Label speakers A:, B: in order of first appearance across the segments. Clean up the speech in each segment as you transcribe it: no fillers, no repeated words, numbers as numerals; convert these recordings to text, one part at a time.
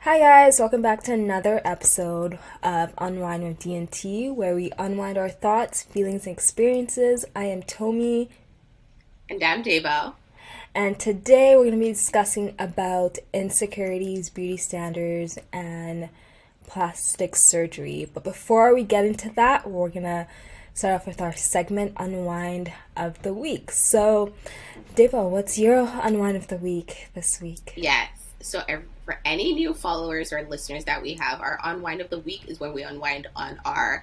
A: Hi guys, welcome back to another episode of Unwind with D&T, where we unwind our thoughts, feelings, and experiences. I am Tomi,
B: And I'm Davo.
A: and today we're going to be discussing about insecurities, beauty standards, and plastic surgery. But before we get into that, we're going to start off with our segment Unwind of the Week. So, Davo, what's your Unwind of the Week this week?
B: Yes. For any new followers or listeners that we have, our unwind of the week is when we unwind on our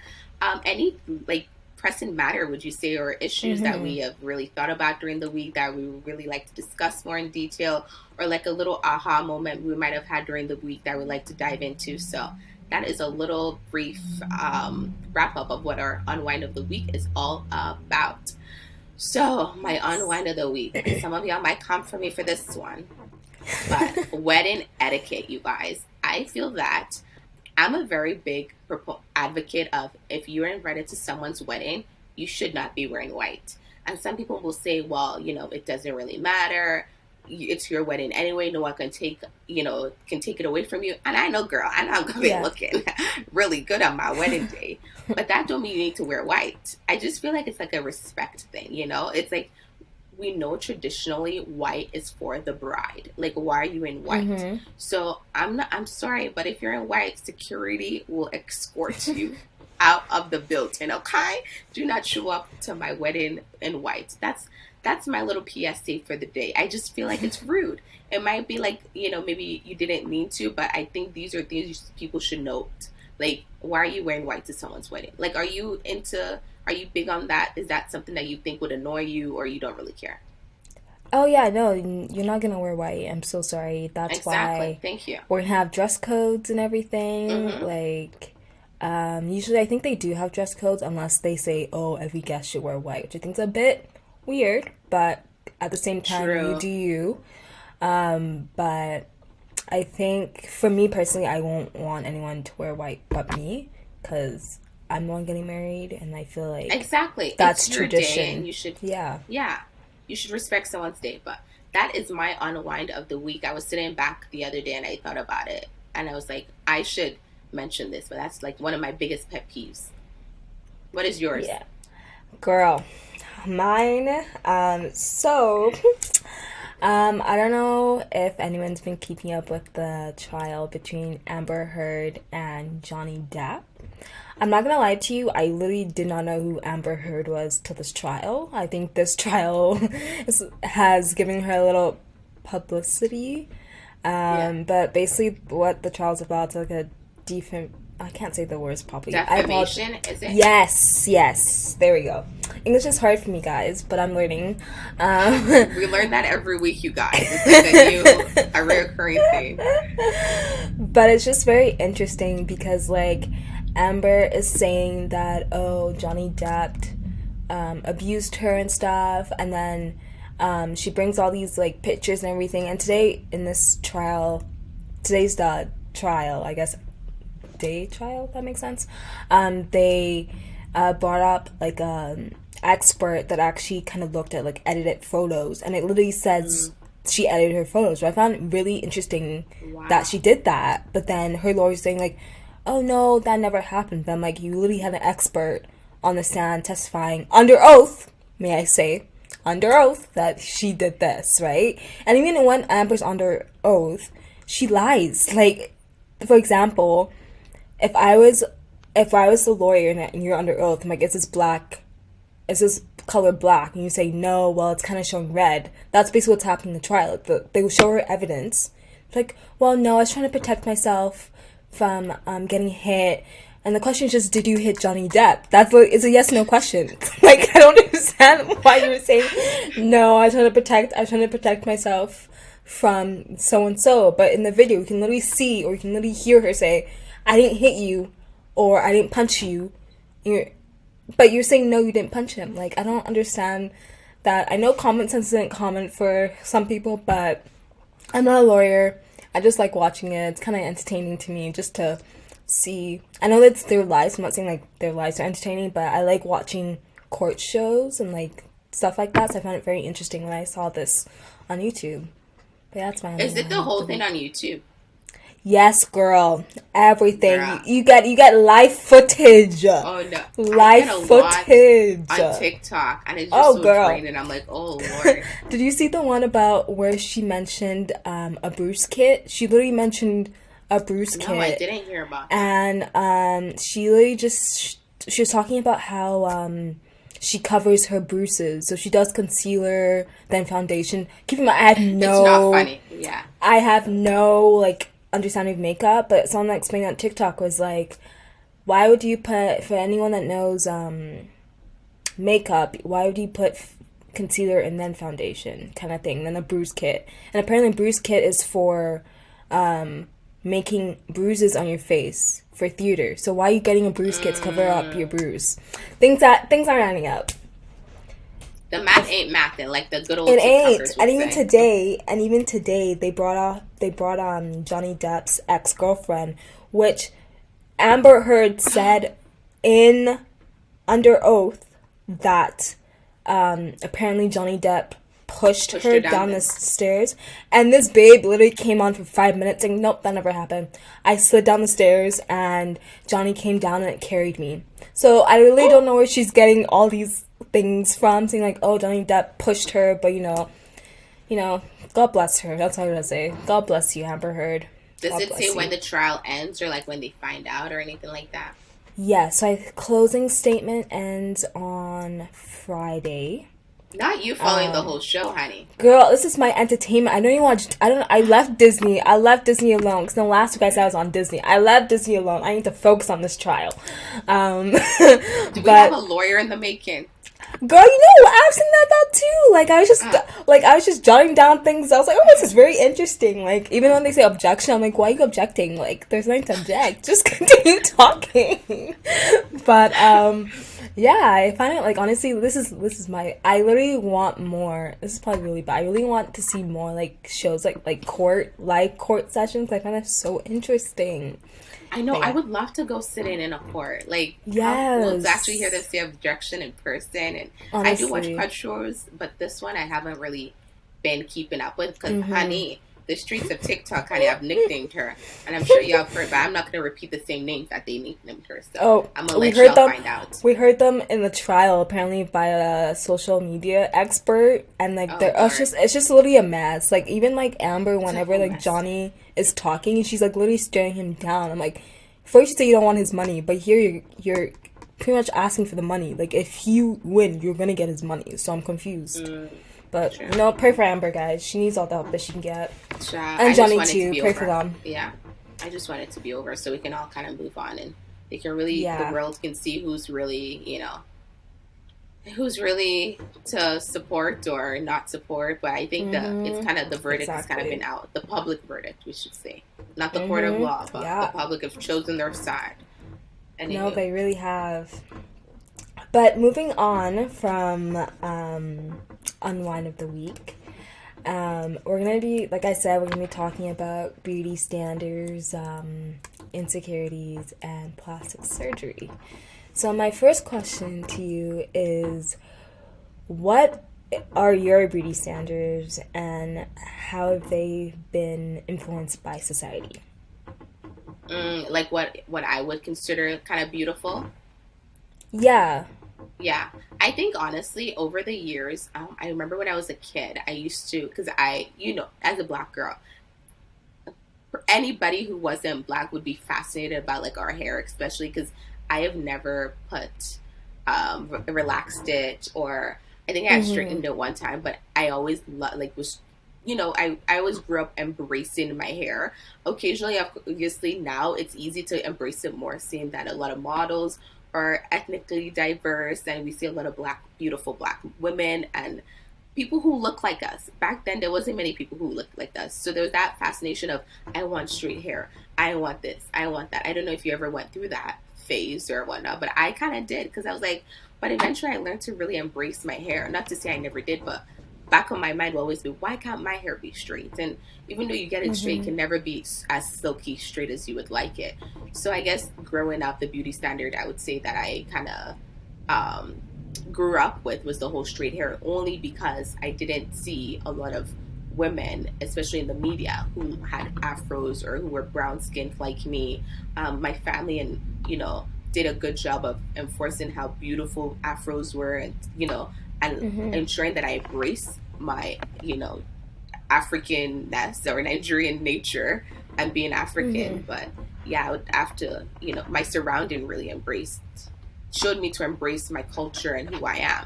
B: any like pressing matter, would you say, or issues that
A: Mm-hmm.
B: we have really thought about during the week that we would really like to discuss more in detail, or like a little aha moment we might have had during the week that we'd like to dive into. So that is a little brief wrap up of what our unwind of the week is all about. So my unwind of the week, some of y'all might come for me for this one. But wedding etiquette, you guys, I feel that I'm a very big advocate of if you're invited to someone's wedding, you should not be wearing white. And some people will say, well, it doesn't really matter. It's your wedding anyway. No one can take it away from you. And I know, girl, I know I'm gonna be
A: Yeah.
B: looking really good on my wedding day, but that don't mean you need to wear white. I just feel like it's like a respect thing. It's like we know traditionally white is for the bride. Like, why are you in white?
A: Mm-hmm.
B: So I'm sorry, but if you're in white, security will escort you out of the building. Okay, do not show up to my wedding in white. That's my little PSA for the day. I just feel like it's rude. It might be like, maybe you didn't mean to, but I think these are things people should note. Like, why are you wearing white to someone's wedding? Like, are you big on that? Is that something that you think would annoy you, or you don't really care?
A: Oh yeah, no, you're not gonna wear white. I'm so sorry. That's
B: Exactly.
A: why
B: Thank you.
A: we're gonna have dress codes and everything.
B: Mm-hmm.
A: Usually I think they do have dress codes unless they say, oh, every guest should wear white, which I think is a bit weird, but at the same time, you
B: True.
A: do you. But I think for me personally, I won't want anyone to wear white but me, because I'm the one getting married, and I feel like
B: Exactly.
A: that's
B: It's your day, and
A: tradition.
B: you should,
A: Yeah.
B: yeah, you should respect someone's day. But that is my unwind of the week. I was sitting back the other day and I thought about it, and I was like, I should mention this, but that's like one of my biggest pet peeves. What is yours?
A: Yeah. Girl, mine. I don't know if anyone's been keeping up with the trial between Amber Heard and Johnny Depp. I'm not gonna lie to you, I literally did not know who Amber Heard was till this trial. I think this trial has given her a little publicity.
B: Yeah.
A: But basically, what the trial's about is like a defam. I can't say the words properly. I apologize.
B: Defamation, is it?
A: Yes, yes. There we go. English is hard for me, guys, but I'm learning.
B: We learn that every week, you guys. It's like a recurring thing.
A: But it's just very interesting because, like, Amber is saying that, oh, Johnny Depp abused her and stuff, and then she brings all these, like, pictures and everything. And today, in this trial, today's the trial, I guess, day trial, if that makes sense. They brought up like an expert that actually kind of looked at like edited photos, and it literally says she edited her photos. So I found it really interesting that
B: Wow.
A: she did that. But then her lawyer's saying like, "Oh no, that never happened." But I'm like, you literally had an expert on the stand testifying under oath, may I say, under oath that she did this, right? And even when Amber's under oath, she lies. Like, for example, if I was if I was the lawyer and you're under oath, I'm like, is this color black? And you say no, well, it's kind of showing red. That's basically what's happening in the trial. They will show her evidence. It's like, well, no, I was trying to protect myself from getting hit. And the question is just, did you hit Johnny Depp? It's a yes no question. Like, I don't understand why you were saying no. I was trying to protect myself from so and so. But in the video, you can literally see or you can literally hear her say, I didn't hit you, or I didn't punch you. You're, but you're saying no, you didn't punch him. Like, I don't understand that. I know common sense isn't common for some people, but I'm not a lawyer. I just like watching it. It's kind of entertaining to me just to see. I know that's their lives. I'm not saying like their lives are entertaining, but I like watching court shows and like stuff like that. So I found it very interesting when I saw this on YouTube. But yeah, that's my only
B: Is it
A: line
B: the
A: of
B: whole
A: the
B: thing
A: week.
B: on YouTube?
A: Yes, girl. Everything. You,
B: Girl.
A: you get live footage.
B: Oh no, I
A: Live
B: get a lot
A: footage.
B: on TikTok, and it's just
A: Oh,
B: so
A: girl.
B: draining. I'm like, oh Lord.
A: Did you see the one about where she mentioned a Bruce kit? She literally mentioned a Bruce
B: No, I
A: kit,
B: didn't hear about that.
A: and she literally just she was talking about how she covers her bruises. So she does concealer, then foundation. Keep in mind,
B: It's not funny. Yeah.
A: I have no like understanding of makeup, but someone that explained on TikTok was like, why would you put, for anyone that knows makeup, why would you put concealer and then foundation kind of thing, then a bruise kit? And apparently, bruise kit is for making bruises on your face for theater. So why are you getting a bruise kit to cover up your bruise? Things aren't adding up.
B: The math ain't mathing like the good old
A: It ain't.
B: TikTokers
A: And
B: would
A: even
B: say.
A: today, they brought on Johnny Depp's ex girlfriend, which Amber Heard said in under oath that apparently Johnny Depp pushed her down the stairs, and this babe literally came on for 5 minutes saying, nope, that never happened. I slid down the stairs and Johnny came down and it carried me. So I really don't know where she's getting all these things from, saying like, oh, Johnny Depp pushed her, but God bless her. That's all I'm gonna say. God bless you, Amber Heard.
B: Does
A: God
B: it
A: bless
B: say
A: you.
B: when the trial ends or like when they find out or anything like that?
A: Yeah, so closing statement ends on Friday.
B: Not you following the whole show, honey.
A: Girl, this is my entertainment. I don't even watch. I don't. I left Disney. I left Disney alone because last week I said I was on Disney. I left Disney alone. I need to focus on this trial.
B: Do we have a lawyer in the making?
A: Girl, I was thinking that too. Like I was just jotting down things. I was like, oh, this is very interesting. Like even when they say objection, I'm like, why are you objecting? Like there's nothing to object. Just continue talking. But yeah, I find it like honestly, this is my. I literally want more. This is probably really bad. I really want to see more like shows like live court sessions. I find that so interesting.
B: I know.
A: But yeah.
B: I would love to go sit in a court. Like,
A: Yes.
B: We'll actually hear them say objection in person. And I do watch crud shows, but this one I haven't really been keeping up with because, honey, the streets of TikTok kind of have nicknamed her, and I'm sure y'all have heard, but I'm not going to repeat the same names that they nicknamed her. So I'm gonna let y'all find out.
A: We heard them in the trial apparently by a social media expert, and like it's just literally a mess. Like even like Amber, whenever like Johnny is talking, she's like literally staring him down. I'm like, first you say you don't want his money, but here you're pretty much asking for the money. Like if you win, you're gonna get his money. So I'm confused. But pray for Amber, guys. She needs all the help that she can get. And Johnny too. Pray for them.
B: Yeah, I just want it to be over so we can all kind of move on and they can really, the world can see who's really, who's really to support or not support. But I think it's kind of the verdict has kind of been out. The public verdict, we should say, not the court of law, but the public have chosen their side.
A: No, they really have. But moving on from Unwind of the Week, we're going to be, like I said, we're going to be talking about beauty standards, insecurities, and plastic surgery. So my first question to you is, what are your beauty standards and how have they been influenced by society?
B: Like what I would consider kind of beautiful?
A: Yeah.
B: Yeah. I think honestly, over the years, I remember when I was a kid, I used to, because as a black girl, anybody who wasn't black would be fascinated about like our hair, especially because I have never put relaxed it, or I think I had straightened it one time, but I always I always grew up embracing my hair. Occasionally, obviously, now it's easy to embrace it more, seeing that a lot of models are ethnically diverse, and we see a lot of beautiful black women and people who look like us. Back then, there wasn't many people who looked like us. So there was that fascination of, I want straight hair. I want this. I want that. I don't know if you ever went through that phase or whatnot, but I kind of did, because I was like, but eventually I learned to really embrace my hair. Not to say I never did, but back on my mind will always be, why can't my hair be straight? And even though you get it straight, it can never be as silky straight as you would like it. So I guess growing up, the beauty standard I would say that I kind of grew up with was the whole straight hair, only because I didn't see a lot of women, especially in the media, who had afros or who were brown skinned like me. My family and, did a good job of enforcing how beautiful afros were, and, and
A: Mm-hmm.
B: ensuring that I embrace my, Africanness or Nigerian nature and being
A: Mm-hmm.
B: African. But yeah, I would have to, my surrounding really showed me to embrace my culture and who I am.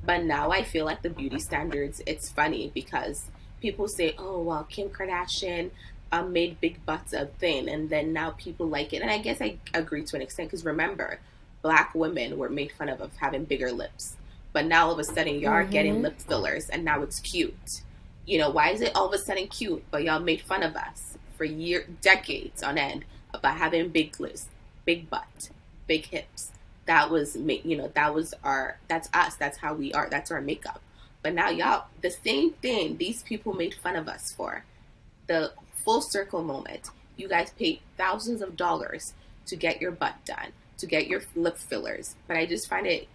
B: But now I feel like the beauty standards, it's funny because people say, oh, well, Kim Kardashian made big butts a thing, and then now people like it. And I guess I agree to an extent because remember, black women were made fun of having bigger lips. But now all of a sudden, you are getting
A: Mm-hmm.
B: lip fillers, and now it's cute. Why is it all of a sudden cute? But y'all made fun of us for decades on end about having big lips, big butt, big hips. That was that's us. That's how we are. That's our makeup. But now y'all, the same thing these people made fun of us for, the full circle moment. You guys paid thousands of dollars to get your butt done, to get your lip fillers. But I just find it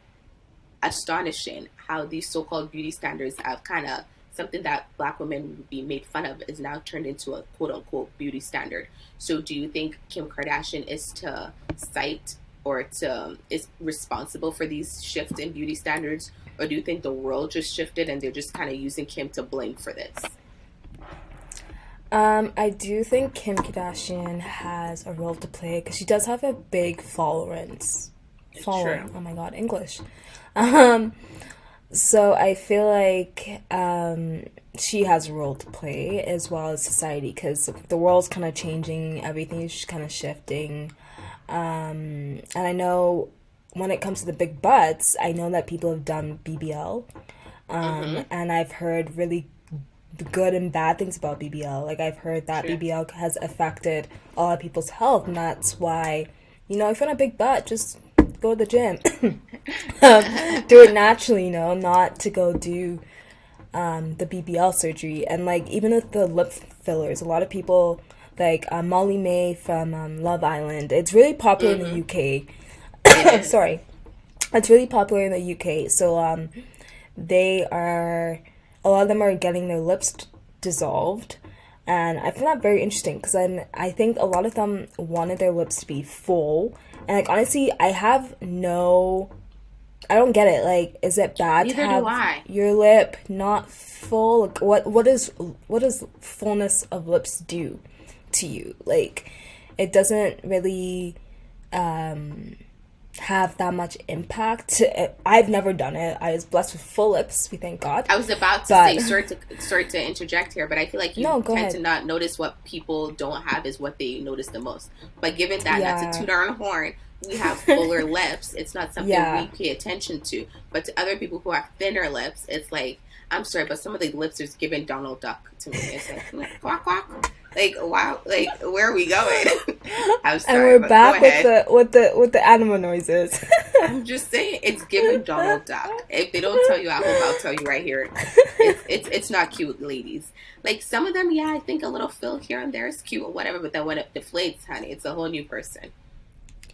B: astonishing how these so-called beauty standards have kind of something that black women would be made fun of is now turned into a quote-unquote beauty standard. So do you think Kim Kardashian is to cite or is responsible for these shifts in beauty standards, or do you think the world just shifted and they're just kind of using Kim to blame for this?
A: I do think Kim Kardashian has a role to play because she does have a big followance.
B: It's
A: Following.
B: true.
A: Oh my god, English. Um, so I feel like she has a role to play as well as society because the world's kind of changing, everything is kind of shifting. And I know when it comes to the big butts, I know that people have done BBL,
B: Mm-hmm.
A: and I've heard really good and bad things about BBL. Like I've heard that
B: True.
A: BBL has affected a lot of people's health, and that's why, if you want a big butt, just go to the gym. Do it naturally, not to go do the BBL surgery. And like even with the lip fillers, a lot of people like Molly May from Love Island. It's really popular in the
B: Mm-hmm.
A: UK.
B: It is.
A: Sorry, it's really popular in the UK. So they are a lot of them are getting their lips dissolved, and I find that very interesting because I think a lot of them wanted their lips to be full, and like honestly, I don't get it. Like, is it bad to
B: Neither do
A: have
B: I.
A: your lip not full? Like, what does fullness of lips do to you? Like, it doesn't really have that much impact. I've never done it. I was blessed with full lips. We thank God.
B: I was about to
A: But
B: say, sorry to interject here, but I feel like you
A: no, go
B: tend to
A: ahead.
B: not notice what people don't have is what they notice the most. But given that, not to
A: Yeah,
B: toot our own horn, we have fuller lips. It's not something we
A: yeah.
B: pay attention to. But to other people who have thinner lips, it's like, I'm sorry, but some of the lips are giving Donald Duck to me. It's like quack quack. Like wow, like where are we going? I'm
A: And
B: sorry,
A: we're
B: but go
A: back with
B: ahead.
A: the animal noises.
B: I'm just saying, it's given Donald Duck. If they don't tell you at home, I'll tell you right here. It's not cute, ladies. Like some of them, yeah, I think a little fill here and there is cute or whatever, but then when it deflates, honey, it's a whole new person.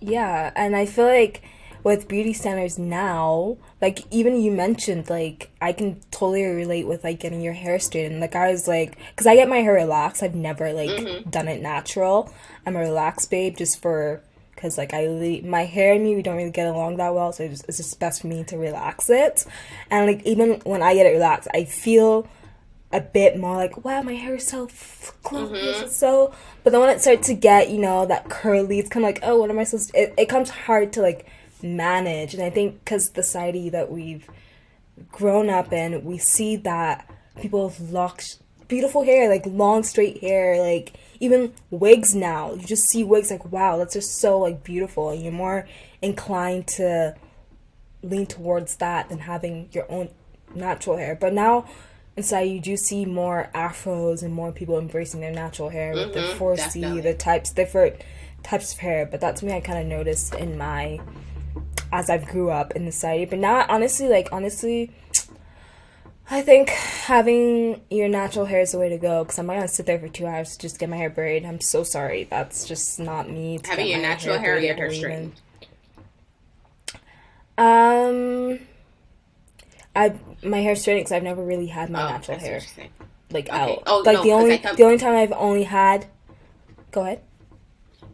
A: Yeah, and I feel like with beauty standards now, like even you mentioned, like I can totally relate with like getting your hair straightened. Like I was like, because I get my hair relaxed. I've never like
B: Mm-hmm.
A: done it natural. I'm a relaxed babe just for because like my hair and me we don't really get along that well, so it's just best for me to relax it. And like even when I get it relaxed, I feel a bit more like, wow, my hair is so flawless.
B: Mm-hmm.
A: It's so. But then when it starts to get, that curly, it's kind of like, oh, what am I supposed to. It comes hard to, like, manage. And I think because the society that we've grown up in, we see that people have beautiful hair, like, long, straight hair, like, even wigs now. You just see wigs, like, wow, that's just so, like, beautiful. And you're more inclined to lean towards that than having your own natural hair. But now inside you do see more afros and more people embracing their natural hair with the
B: Mm-hmm.
A: 4C,
B: Definitely.
A: different types of hair. But that's something I kind of noticed as I've grew up in the society. But now, honestly, I think having your natural hair is the way to go because I'm not gonna sit there for 2 hours to just get my hair braided. I'm so sorry. That's just not me to
B: Having
A: get
B: your
A: my
B: natural
A: hair
B: hair or your
A: braided
B: hair
A: or even.
B: straightened.
A: Um, I my hair straightened because I've never really had my
B: Oh,
A: natural
B: I see what
A: hair.
B: you're saying.
A: like
B: Okay.
A: out.
B: Oh
A: Like
B: no, because I thought.
A: the only time I've only had. Go ahead.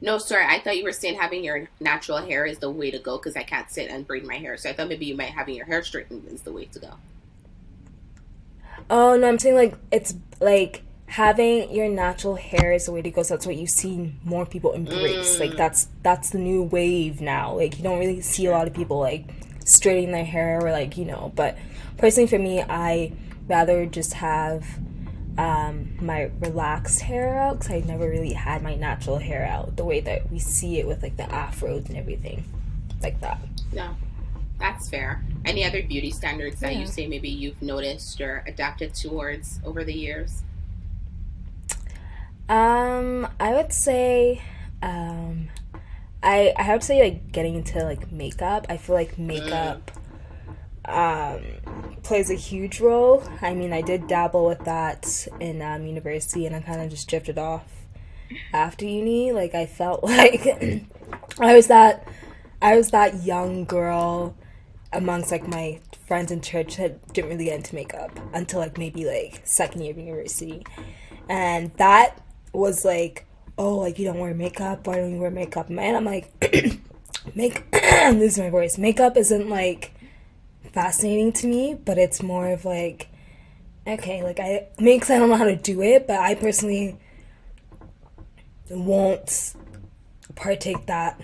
B: No, sorry. I thought you were saying having your natural hair is the way to go because I can't sit and braid my hair. So I thought maybe you might having your hair straightened is the way to go.
A: Oh no, I'm saying like it's like having your natural hair is the way to go. So that's what you see more people embrace. Like that's the new wave now. Like you don't really see a lot of people like straightening their hair or like But personally, for me, I rather just have my relaxed hair out because I never really had my natural hair out the way that we see it with like the afros and everything like that.
B: No, that's fair. Any other beauty standards that
A: Yeah.
B: you say maybe you've noticed or adapted towards over the years?
A: I would say, I have to say like getting into like makeup. I feel like makeup plays a huge role. I mean, I did dabble with that in university, and I kind of just drifted off after uni. Like I felt like I was that young girl amongst like my friends in church that didn't really get into makeup until like maybe like second year of university, and that was like, oh, like you don't wear makeup, why don't you wear makeup? Man, I'm like, I'm losing my voice. Makeup isn't like fascinating to me, but it's more of like, okay, like I don't know how to do it, but I personally won't partake that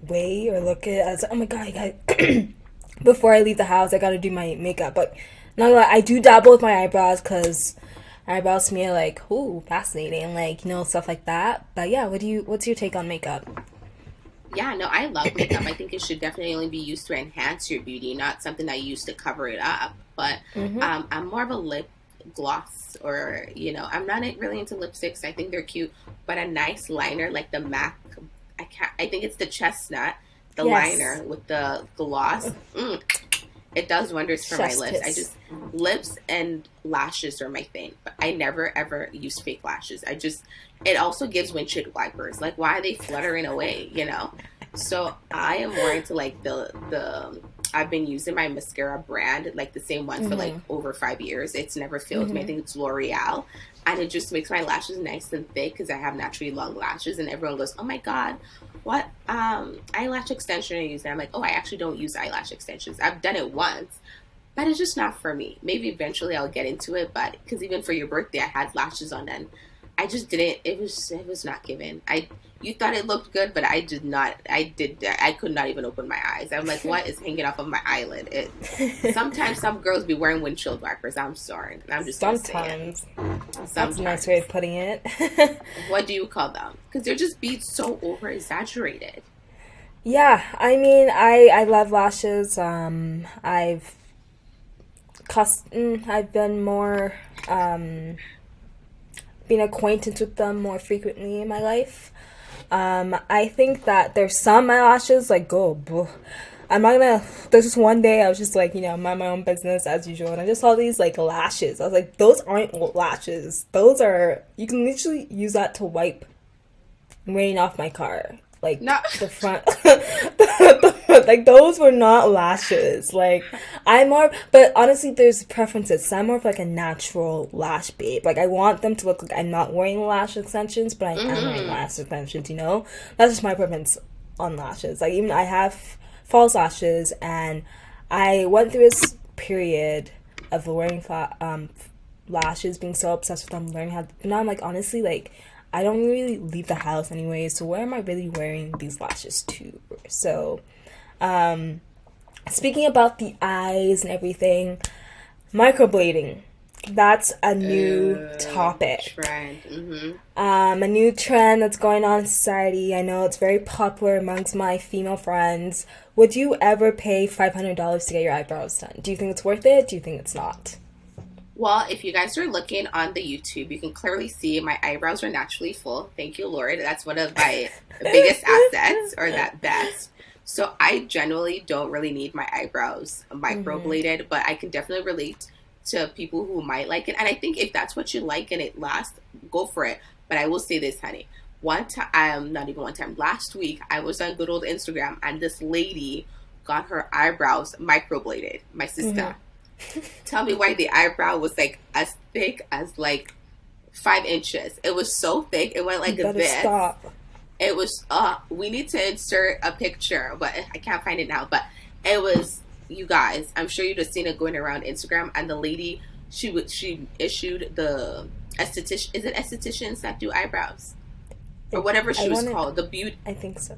A: way or look at it as, oh my god, I got before I leave the house I gotta do my makeup. But not gonna lie, I do dabble with my eyebrows because eyebrows to me are like, ooh, fascinating, like stuff like that. But yeah, what's your take on makeup?
B: Yeah, no, I love makeup. I think it should definitely only be used to enhance your beauty, not something that you use to cover it up. But I'm more of a lip gloss, or I'm not really into lipsticks. I think they're cute, but a nice liner like the MAC. I think it's the chestnut, the
A: Yes.
B: liner with the gloss. It does wonders for my
A: Chef's
B: lips.
A: kiss.
B: Lips and lashes are my thing, but I never ever use fake lashes. It also gives windshield wipers. Like, why are they fluttering away? So I am more into like the. I've been using my mascara brand, like the same one for like over 5 years. It's never failed me. I think it's L'Oreal, and it just makes my lashes nice and thick because I have naturally long lashes. And everyone goes, "Oh my god, what eyelash extension are you using?" I'm like, "Oh, I actually don't use eyelash extensions. I've done it once, but it's just not for me. Maybe eventually I'll get into it, but because even for your birthday, I had lashes on, and I just didn't. It was not given. You thought it looked good, but I did not. I could not even open my eyes. I'm like, what is hanging off of my eyelid? Sometimes some girls be wearing windshield wipers. I'm sorry. I'm just
A: Sometimes.
B: Sometimes.
A: That's a nice way of putting it.
B: What do you call them? Because they're just being so over exaggerated.
A: Yeah, I mean, I love lashes. I've been more been acquainted with them more frequently in my life. I think that there's some eyelashes like I'm not gonna. There's just one day I was just like mind my own business as usual, and I just saw these like lashes. I was like, those aren't lashes. Those are, you can literally use that to wipe rain off my car. Like
B: No.
A: the front, like those were not lashes. Like but honestly, there's preferences. So I'm more of like a natural lash babe. Like I want them to look like I'm not wearing lash extensions, but I am wearing lash extensions. That's just my preference on lashes. Like even I have false lashes, and I went through this period of wearing lashes, being so obsessed with them, learning how. But now I'm like, honestly, like I don't really leave the house anyway, so where am I really wearing these lashes to? So, speaking about the eyes and everything, microblading. That's a new topic.
B: Trend.
A: A new trend that's going on in society. I know it's very popular amongst my female friends. Would you ever pay $500 to get your eyebrows done? Do you think it's worth it? Do you think it's not?
B: Well, if you guys are looking on the YouTube, you can clearly see my eyebrows are naturally full. Thank you, Lord. That's one of my biggest assets, or that best. So I generally don't really need my eyebrows microbladed, but I can definitely relate to people who might like it. And I think if that's what you like and it lasts, go for it. But I will say this, honey. Last week, I was on good old Instagram, and this lady got her eyebrows microbladed. My sister. Tell me why the eyebrow was like as thick as like 5 inches. It was so thick. It went
A: You
B: like
A: better
B: this.
A: stop.
B: It was we need to insert a picture, but I can't find it now. But it was, you guys, I'm sure you've just seen it going around Instagram, and the lady, she issued the esthetician, is it estheticians that do eyebrows? Or whatever she was called. The beauty,
A: I think so.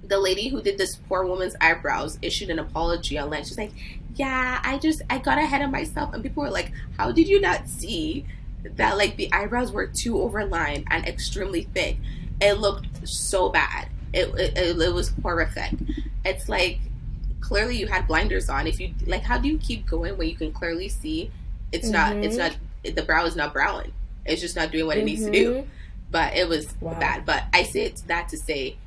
B: the lady who did this poor woman's eyebrows issued an apology online. She's like, yeah, I got ahead of myself. And people were like, how did you not see that like the eyebrows were too overlined and extremely thick? It looked so bad. It was horrific. It's like, clearly you had blinders on. If you like, how do you keep going when you can clearly see it's not, the brow is not browing. It's just not doing what it needs to do. But it was bad. But I say that to say,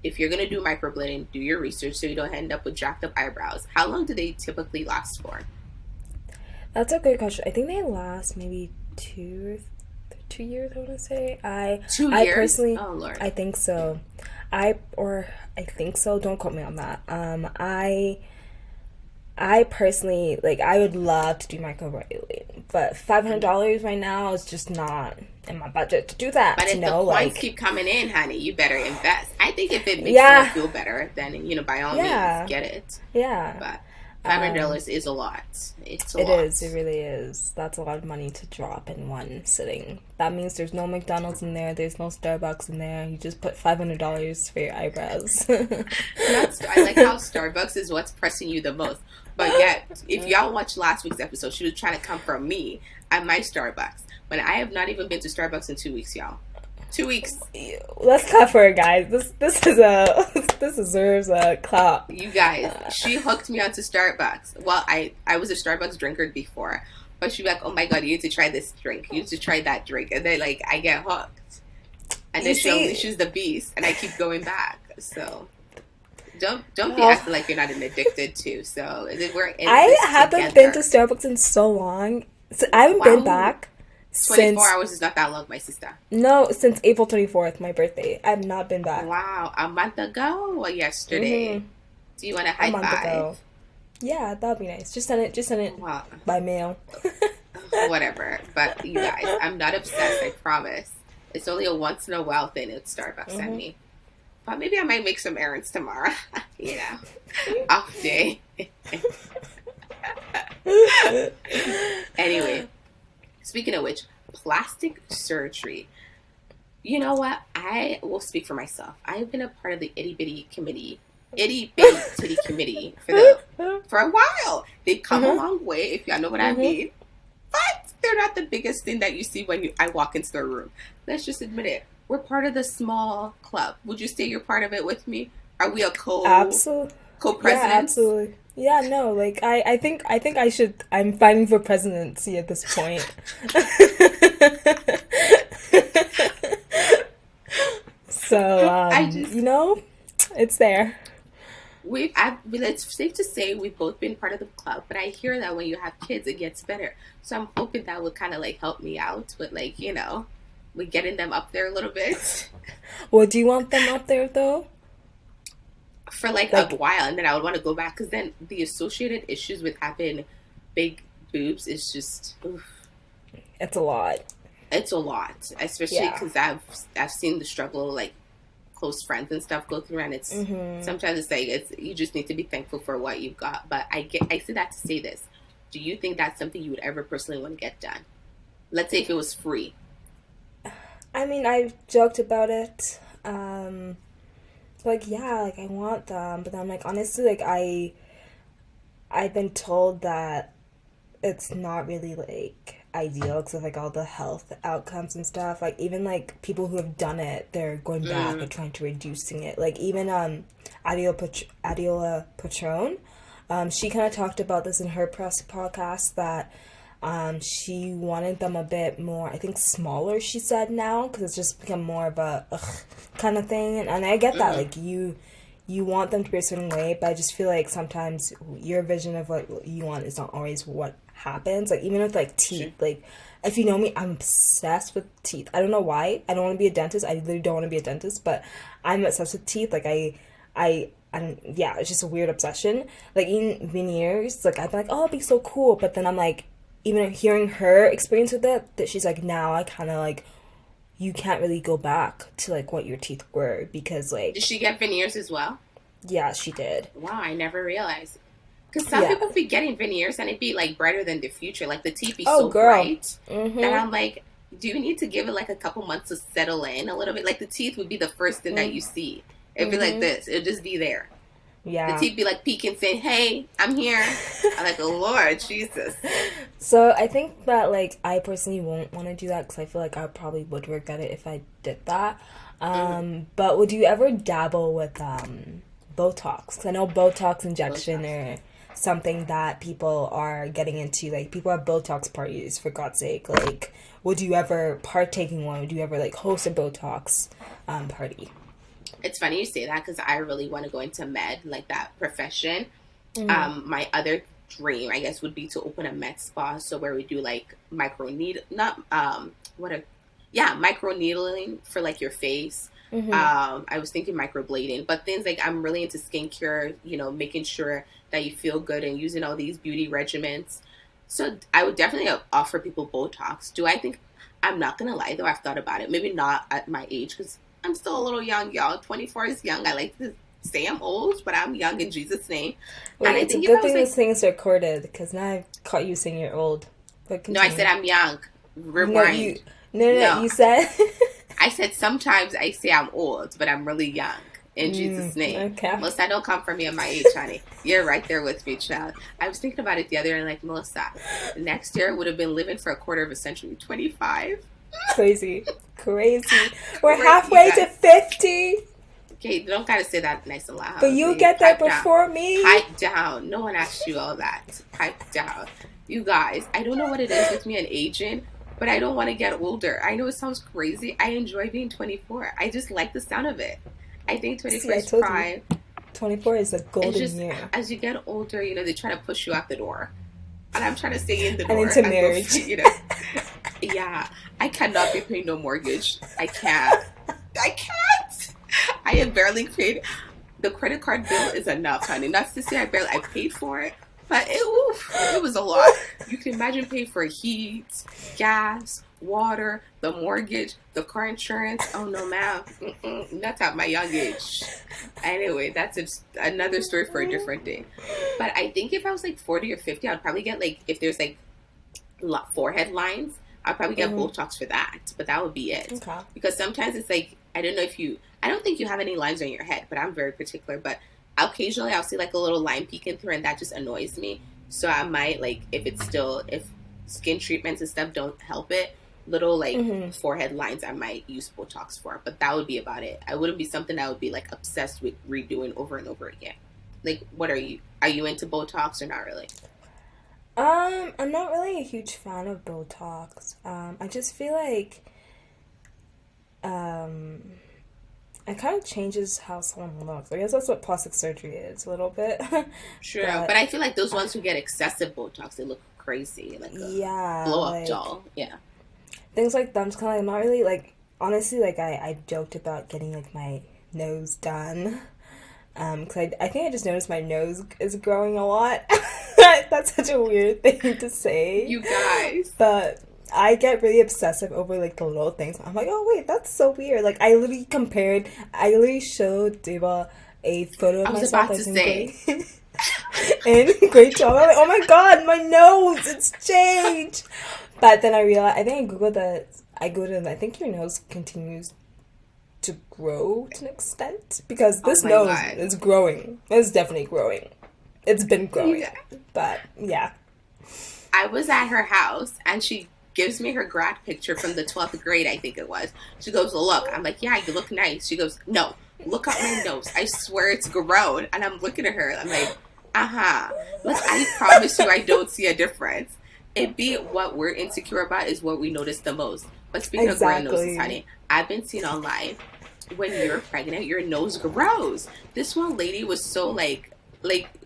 B: if you're going to do microblading, do your research so you don't end up with jacked up eyebrows. How long do they typically last for?
A: That's a good question. I think they last maybe 2 years, I want to say.
B: 2 years?
A: I personally,
B: oh, Lord.
A: I think so. I think so. Don't quote me on that. I personally, like, I would love to do microblading, but $500 right now is just not in my budget to do that.
B: But if the points keep coming in, honey, you better invest. I think if it makes you feel better, then, by all means, get it.
A: Yeah.
B: But $500 is a lot. It's a lot.
A: It is. It really is. That's a lot of money to drop in one sitting. That means there's no McDonald's in there. There's no Starbucks in there. You just put $500 for your eyebrows.
B: I like how Starbucks is what's pressing you the most. But yet, if y'all watched last week's episode, she was trying to come from me at my Starbucks. When I have not even been to Starbucks in 2 weeks, y'all. 2 weeks.
A: Let's clap for her, guys. This deserves a clap.
B: You guys, she hooked me onto Starbucks. Well, I was a Starbucks drinker before, but she'd be like, "Oh my god, you need to try this drink. You need to try that drink," and then like I get hooked, and then she unleashes the beast, and I keep going back. So don't be acting like you're not an addicted too. So
A: I haven't been to Starbucks in so long. So I haven't been back.
B: 24 hours is not that long, my sister.
A: No, since April 24th, my birthday. I've not been back.
B: Wow, a month ago or yesterday? Mm-hmm. Do you want a high five? Ago.
A: Yeah, that'd be nice. Just send it by mail.
B: Whatever. But you guys, I'm not obsessed, I promise. It's only a once in a while thing at Starbucks send me. But maybe I might make some errands tomorrow. Off day. Anyway. Speaking of which, plastic surgery. You know what? I will speak for myself. I've been a part of the itty bitty titty committee for a while. They've come a long way, if y'all know what I mean. But they're not the biggest thing that you see when I walk into the room. Let's just admit it. We're part of the small club. Would you say you're part of it with me? Are we a co-president?
A: Yeah, absolutely. Yeah, no, like I think I should. I'm fighting for presidency at this point. So it's there.
B: It's safe to say we've both been part of the club, but I hear that when you have kids, it gets better. So I'm hoping that would kind of like help me out with with getting them up there a little bit.
A: Well, do you want them up there though?
B: For like a while, and then I would want to go back, because then the associated issues with having big boobs is just
A: it's a lot.
B: It's a lot, especially because I've seen the struggle, like close friends and stuff go through, and it's sometimes it's like you just need to be thankful for what you've got. But I say that to say this: do you think that's something you would ever personally want to get done? Let's say if it was free.
A: I mean, I've joked about it. Like, yeah, like, I want them, but then I'm like, honestly, like, I've been told that it's not really, like, ideal because of, like, all the health outcomes and stuff. Like, even, like, people who have done it, they're going back and trying to reducing it. Like, even, Adiola Patron, she kind of talked about this in her press podcast that, she wanted them a bit more, I think, smaller, she said now, because it's just become more of a kind of thing, and I get that, like, you want them to be a certain way, but I just feel like sometimes your vision of what you want is not always what happens, like, even with, like, teeth, like, if you know me, I'm obsessed with teeth. I don't know why. I don't want to be a dentist. I literally don't want to be a dentist, but I'm obsessed with teeth. Like, I and yeah, it's just a weird obsession. Like even veneers, like I'd be like, oh, it'd be so cool, but then I'm like, even hearing her experience with it, that she's like, now I kind of like, you can't really go back to like what your teeth were because
B: Did
A: like,
B: she get veneers as well?
A: yeah, she did.
B: Wow, I never realized. Because some
A: Yeah.
B: people be getting veneers and it'd be like brighter than the future. Like the teeth be
A: Oh,
B: so
A: girl.
B: bright
A: Mm-hmm.
B: that I'm like, do you need to give it like a couple months to settle in a little bit? Like the teeth would be the first thing that you see. It'd be like this. It'd just be there. The
A: Yeah.
B: teeth be like peeking, saying, "Hey, I'm here." I'm like, "Oh Lord, Jesus."
A: So I think that like I personally won't want to do that because I feel like I probably would regret it if I did that. But would you ever dabble with Botox? 'Cause I know Botox injection
B: Botox.
A: or something that people are getting into. Like people have Botox parties for God's sake. Like, would you ever partake in one? Would you ever like host a Botox party?
B: It's funny you say that because I really want to go into med, like that profession.
A: Mm-hmm.
B: My other dream, I guess, would be to open a med spa. So where we do like micro needling for like your face. I was thinking microblading, but things like I'm really into skincare, making sure that you feel good and using all these beauty regimens. So I would definitely offer people Botox. Do I think, I'm not going to lie though, I've thought about it. Maybe not at my age because I'm still a little young, y'all. 24 is young. I like to say I'm old, but I'm young in Jesus' name.
A: Wait,
B: And I
A: it's a
B: think if
A: good
B: I was
A: thing
B: like,
A: this thing is recorded because now I've caught you saying you're old. But
B: no, I
A: continue.
B: said I'm young.
A: No,
B: Rewind.
A: no,
B: No,
A: you said.
B: I said sometimes I say I'm old, but I'm really young in Jesus' name.
A: Okay.
B: Melissa, don't come for me at my age, honey. You're right there with me, child. I was thinking about it the other day, and like, Melissa, next year would have been living for a quarter of a century. 25?
A: Crazy. We're
B: Crazy,
A: halfway
B: you
A: to
B: guys.
A: 50.
B: Okay, you don't gotta say that nice and loud.
A: But you
B: Okay,
A: get there
B: pipe down.
A: before me.
B: Pipe down. No one asked you all that. Pipe down. You guys, I don't know what it is with me and aging, but I don't want to get older. I know it sounds crazy. I enjoy being 24. I just like the sound of it. I think 24
A: See, I
B: is
A: told you.
B: prime.
A: 24 is a
B: It's
A: golden
B: just
A: year.
B: as you get older, they try to push you out the door, and I'm trying to stay in the
A: And
B: door
A: into
B: go,
A: marriage.
B: Yeah, I cannot be paying no mortgage. I can't. I have barely paid. The credit card bill is enough, honey. Not to say I paid for it, but it was a lot. You can imagine paying for heat, gas, water, the mortgage, the car insurance. Oh no, ma'am. That's at my young age. Anyway, that's another story for a different day. But I think if I was like 40 or 50, I'd probably get like, if there's like forehead lines, I'd probably get Botox for that. But that would be it.
A: Okay.
B: Because sometimes it's like, I don't think you have any lines on your head, but I'm very particular. But occasionally I'll see like a little line peeking through, and that just annoys me. So I might like, if skin treatments and stuff don't help it, little like forehead lines I might use Botox for. But that would be about it. I wouldn't be something I would be like obsessed with redoing over and over again. Like, what are you? Are you into Botox or not really?
A: I'm not really a huge fan of Botox. I just feel like it kind of changes how someone looks. I guess that's what plastic surgery is, a little bit.
B: Sure, but I feel like those ones who get excessive Botox, they look crazy, like a blow-up
A: like,
B: doll. Yeah.
A: Things like that, I'm just kind of like, not really, like, honestly, like, I joked about getting, like, my nose done. Because I think I just noticed my nose is growing a lot. That's such a weird thing to say.
B: You guys.
A: But I get really obsessive over, like, the little things. I'm like, oh, wait, that's so weird. Like, I literally showed Deba a photo of
B: I was
A: myself
B: about to
A: as in
B: say.
A: in grade 12. I'm like, oh my god, my nose, it's changed. But then I realized, I googled and I think your nose continues to grow to an extent. Because this
B: my
A: nose
B: God.
A: is growing. It's definitely growing. It's been growing.
B: Yeah.
A: But, yeah.
B: I was at her house, and she gives me her grad picture from the 12th grade, I think it was. She goes, look. I'm like, yeah, you look nice. She goes, no, look at my nose. I swear it's grown. And I'm looking at her. I'm like, Look, I promise you I don't see a difference. It be what we're insecure about is what we notice the most. But speaking of growing noses, honey, I've been seeing online, when you're pregnant, your nose grows. This one lady was so like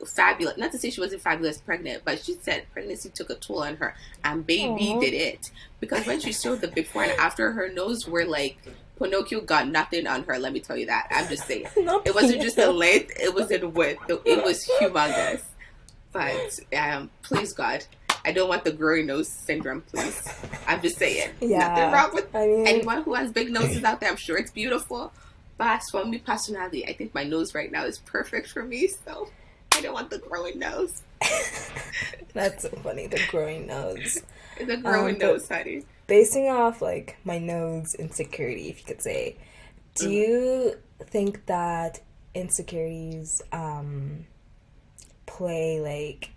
B: fabulous. Not to say she wasn't fabulous pregnant, but she said pregnancy took a toll on her, and baby did it. Because when she showed the before and after, her nose were like Pinocchio got nothing on her, let me tell you that. I'm just saying.
A: Not
B: It wasn't just the
A: Pinocchio.
B: length, it was in width. It was humongous. But please God, I don't want the growing nose syndrome, please. I'm just saying. Nothing
A: Yeah,
B: wrong with
A: I mean,
B: anyone who has big noses out there. I'm sure it's beautiful. But as for me personally, I think my nose right now is perfect for me, so I don't want the growing nose.
A: that's so funny. The growing nose.
B: It's a growing
A: But
B: nose, honey.
A: basing off like my nose insecurity, if you could say, do
B: Mm.
A: you think that insecurities play like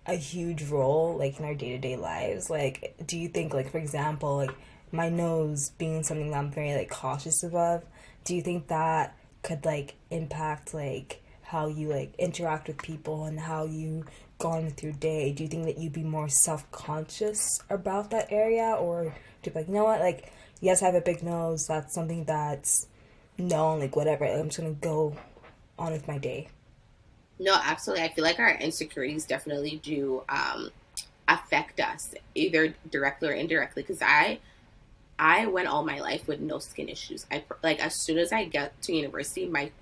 A: a huge role like in our day-to-day lives? Like, do you think, like, for example, like my nose being something that I'm very like cautious of, do you think that could like impact like how you like interact with people and how you go on with your day? Do you think that you'd be more self-conscious about that area, or do you be like, you know what, like, yes, I have a big nose, that's something that's known, like, whatever, I'm just gonna go on with my day?
B: No, absolutely. I feel like our insecurities definitely do affect us, either directly or indirectly. Because I went all my life with no skin issues. I like as soon as I got to university, my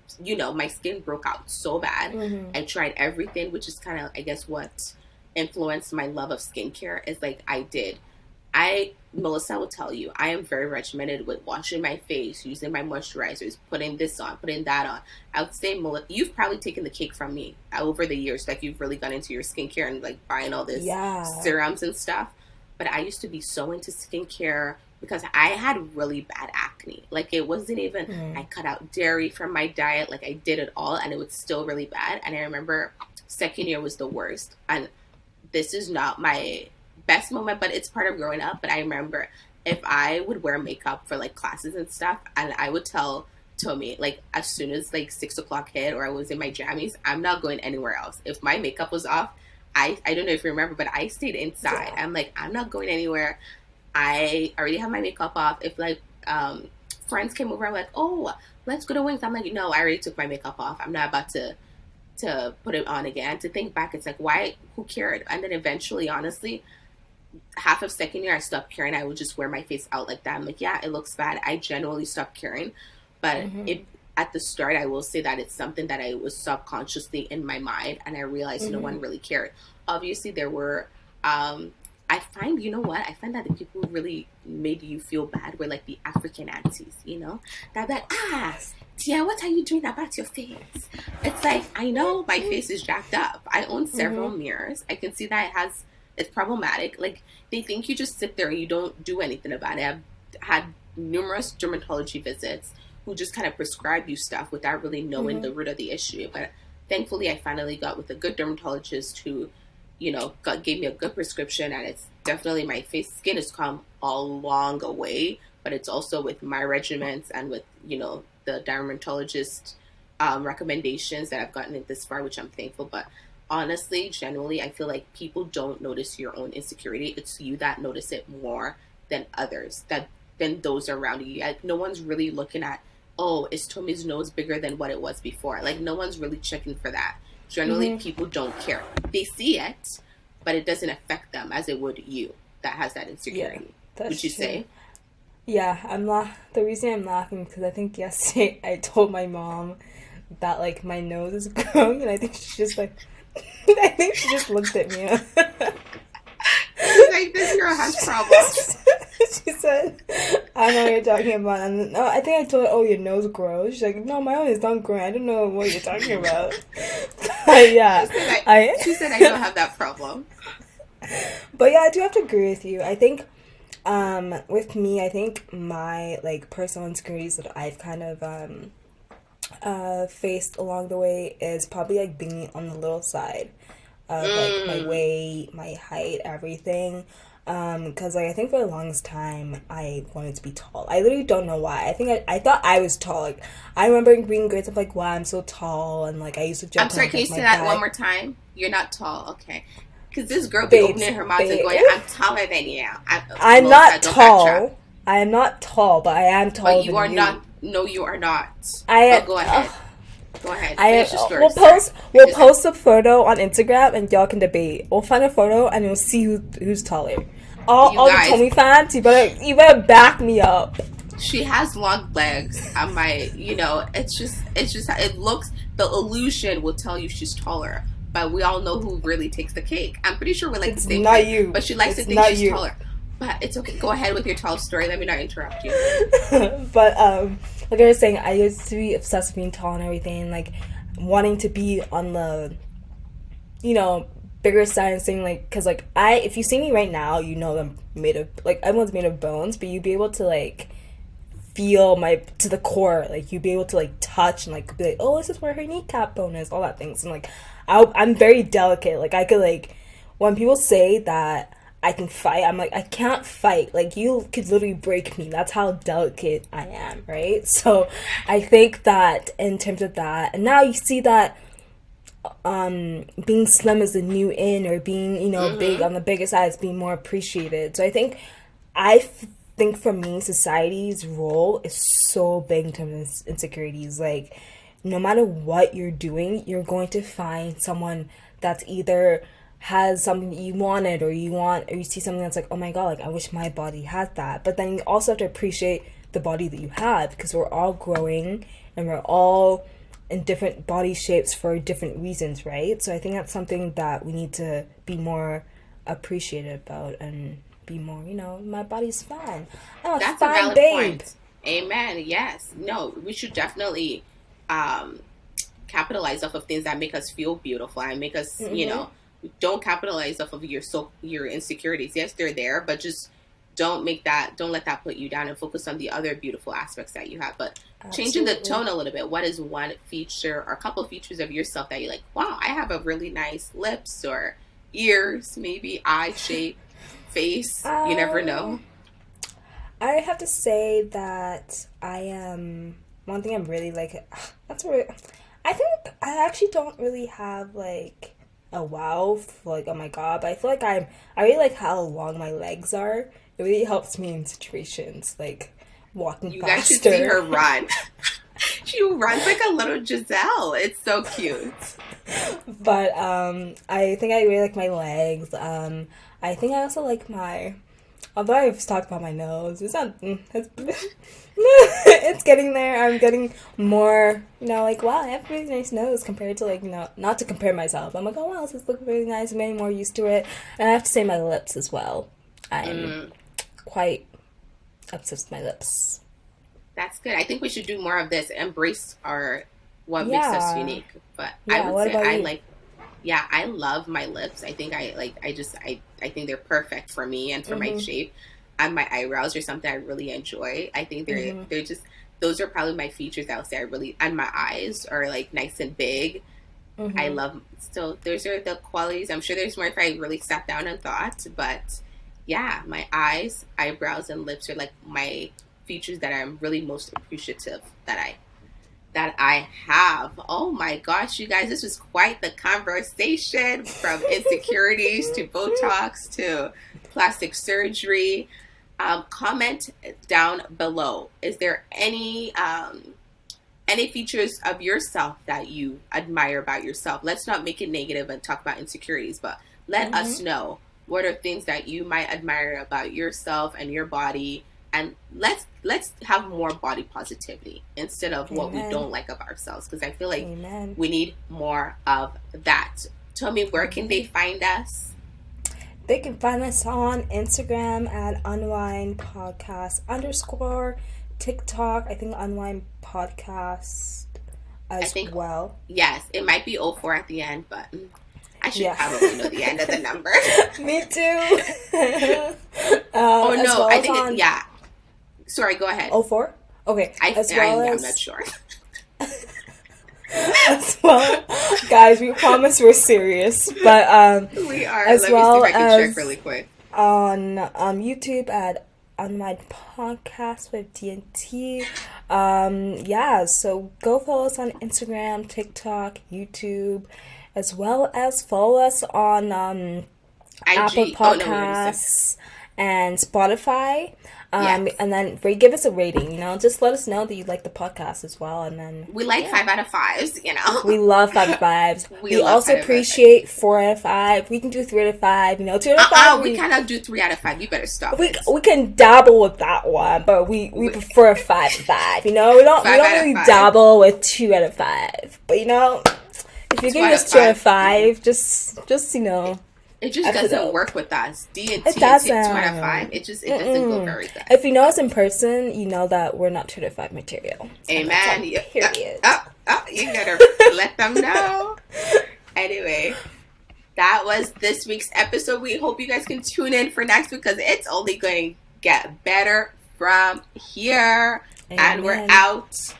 B: skin broke out so bad.
A: Mm-hmm.
B: I tried everything, which is kind of I guess what influenced my love of skincare is like Melissa will tell you, I am very regimented with washing my face, using my moisturizers, putting this on, putting that on. I would say, you've probably taken the cake from me over the years. Like, you've really got into your skincare and, like, buying all this
A: Yeah.
B: serums and stuff. But I used to be so into skincare because I had really bad acne. Like, it wasn't even, I cut out dairy from my diet. Like, I did it all, and it was still really bad. And I remember second year was the worst. And this is not my best moment, but it's part of growing up. But I remember if I would wear makeup for like classes and stuff, and I would tell Tommy, like, as soon as like 6 o'clock hit or I was in my jammies, I'm not going anywhere else. If my makeup was off, I don't know if you remember, but I stayed inside.
A: Yeah.
B: I'm like, I'm not going anywhere. I already have my makeup off. If like friends came over, I'm like, oh, let's go to Wings. I'm like, no, I already took my makeup off. I'm not about to put it on again. To think back, it's like, why? Who cared? And then eventually, honestly, half of second year, I stopped caring. I would just wear my face out like that. I'm like, yeah, it looks bad. I genuinely stopped caring. But at the start, I will say that it's something that I was subconsciously in my mind, and I realized no one really cared. Obviously, there were, I find, you know what? I find that the people who really made you feel bad were like the African aunties, you know? They're like, Tia, what are you doing about your face? It's like, I know my face is jacked up. I own several mirrors. I can see that it's problematic. Like, they think you just sit there and you don't do anything about it. I've had numerous dermatology visits who just kind of prescribe you stuff without really knowing the root of the issue. But thankfully, I finally got with a good dermatologist who, you know, gave me a good prescription, and it's definitely, my skin has come a long way, but it's also with my regimens and with, you know, the dermatologist recommendations that I've gotten it this far, which I'm thankful. But honestly, generally, I feel like people don't notice your own insecurity. It's you that notice it more than others, than those around you. Like, no one's really looking at, oh, is Tommy's nose bigger than what it was before? Like, no one's really checking for that. Generally, people don't care. They see it, but it doesn't affect them as it would you that has that insecurity.
A: Yeah,
B: would you say?
A: Yeah, the reason I'm laughing because I think yesterday I told my mom that like my nose is growing, and I think she just like I think she just looked at me.
B: Like, this girl has problems.
A: She said, I know what you're talking about. And no, I think I told her, oh, your nose grows. She's like, no, my own is not growing. I don't know what you're talking about. But yeah.
B: She said I don't have that problem.
A: But yeah, I do have to agree with you. I think with me, I think my like personal insecurities that I've kind of faced along the way is probably like being on the little side of like my weight, my height, everything. Because like I think for the longest time I wanted to be tall. I literally don't know why. I think I thought I was tall. Like, I remember in green grades, I'm like, wow, I'm so tall, and like I used to jump.
B: I'm sorry, can you say that one more time? You're not tall, okay? Because this girl be
A: Babes,
B: opening her mouth and going, I'm taller than you.
A: I'm not tall. I am not tall, but I am taller
B: but you are
A: than
B: not. No, you are not.
A: But
B: go ahead. Go ahead.
A: We'll post a photo on Instagram and y'all can debate. We'll find a photo and you'll see who's taller. All the Tommy fans, you better back me up.
B: She has long legs. I might, it looks, the illusion will tell you she's taller. But we all know who really takes the cake. I'm pretty sure we're like
A: It's
B: the same
A: not
B: height,
A: you.
B: but she likes
A: It's
B: to think
A: not
B: she's
A: you.
B: taller. But it's okay. Go ahead with your tall story. Let me not interrupt you.
A: But like I was saying, I used to be obsessed with being tall and everything, like wanting to be on the, bigger side and saying like, because like if you see me right now, I'm made of like everyone's made of bones, but you'd be able to like feel my to the core, like you'd be able to like touch and like be like, oh, this is where her kneecap bone is, all that things, and like I'm very delicate. Like I could like when people say that I can fight, I'm like I can't fight. Like you could literally break me. That's how delicate I am, right? So I think that in terms of that, and now you see that being slim is the new in, or being big on the bigger side is being more appreciated. So I think for me, society's role is so big in terms of insecurities. Like, no matter what you're doing, you're going to find someone that's either has something that you wanted, or you see something that's like, oh my god, like I wish my body had that. But then you also have to appreciate the body that you have, because we're all growing and we're all in different body shapes for different reasons, right? So I think that's something that we need to be more appreciative about, and be more, my body's fine. I'm a fine babe.
B: Point. Amen. Yes. No, we should definitely capitalize off of things that make us feel beautiful and make us, don't capitalize off of your insecurities. Yes, they're there, but just don't let that put you down, and focus on the other beautiful aspects that you have. But changing the tone a little bit, what is one feature or a couple of features of yourself that you're like, wow, I have a really nice lips or ears, maybe eye shape, face? You never know.
A: I have to say that I am, one thing I'm really like, that's where I think I actually don't really have like a wow, like oh my god, but I feel like I really like how long my legs are. It really helps me in situations like walking
B: you
A: faster. You
B: guys should see her run. She runs like a little Giselle. It's so cute.
A: But I think I really like my legs. I think I also like my, although I've talked about my nose, it's getting there. I'm getting more, like, wow, I have a really nice nose compared to, like, not to compare myself. I'm like, oh, wow, this looks really nice. I'm getting more used to it. And I have to say my lips as well. I'm quite obsessed with my lips.
B: That's good. I think we should do more of this. Embrace what makes us unique. But I would say I love my lips. I think I think they're perfect for me and for my shape. And my eyebrows are something I really enjoy. I think they're just, those are probably my features that I would say I really, and my eyes are like nice and big. I love, still, those are the qualities. I'm sure there's more if I really sat down and thought, but yeah, my eyes, eyebrows, and lips are like my features that I'm really most appreciative that I have. Oh my gosh, you guys, this was quite the conversation, from insecurities to Botox to plastic surgery. Comment down below. Is there any features of yourself that you admire about yourself? Let's not make it negative and talk about insecurities, but let us know what are things that you might admire about yourself and your body. And let's have more body positivity instead of what we don't like of ourselves, because I feel like we need more of that. Tell me, where can they find us?
A: They can find us on Instagram at Unwind Podcast _ TikTok. I think Unwind Podcast as well.
B: Yes, it might be 04 at the end, but I should probably know the end of the number.
A: Me too.
B: I think Sorry, go ahead.
A: 04? Okay.
B: I'm not sure.
A: As well, guys, we promise we're serious, but
B: we are.
A: As
B: Let
A: well
B: me see if I can
A: as
B: check really quick
A: on YouTube at Unwind Podcast with DNT. So go follow us on Instagram, TikTok, YouTube, as well as follow us on Apple Podcasts and Spotify.
B: Yes.
A: And then give us a rating, just let us know that you like the podcast as well. And then
B: we like 5 out of 5s,
A: we love 5 out of 5s. We
B: love
A: also
B: 5 out of 5.
A: appreciate 4 out of 5. We can do 3 out of 5, 2 out of 5.
B: We cannot do 3 out of 5. You better stop.
A: We can dabble with that one, but we prefer 5 out of 5. We don't really dabble with 2 out of 5. But if you give us 2 out of 5, just
B: it just doesn't work with us. D and T,
A: it doesn't.
B: 2 out of 5. It doesn't go very good.
A: If you know us in person, you know that we're not 2 out of 5 material.
B: Amen.
A: Period.
B: You better let them know. Anyway, that was this week's episode. We hope you guys can tune in for next week because it's only going to get better from here.
A: Amen.
B: And we're out.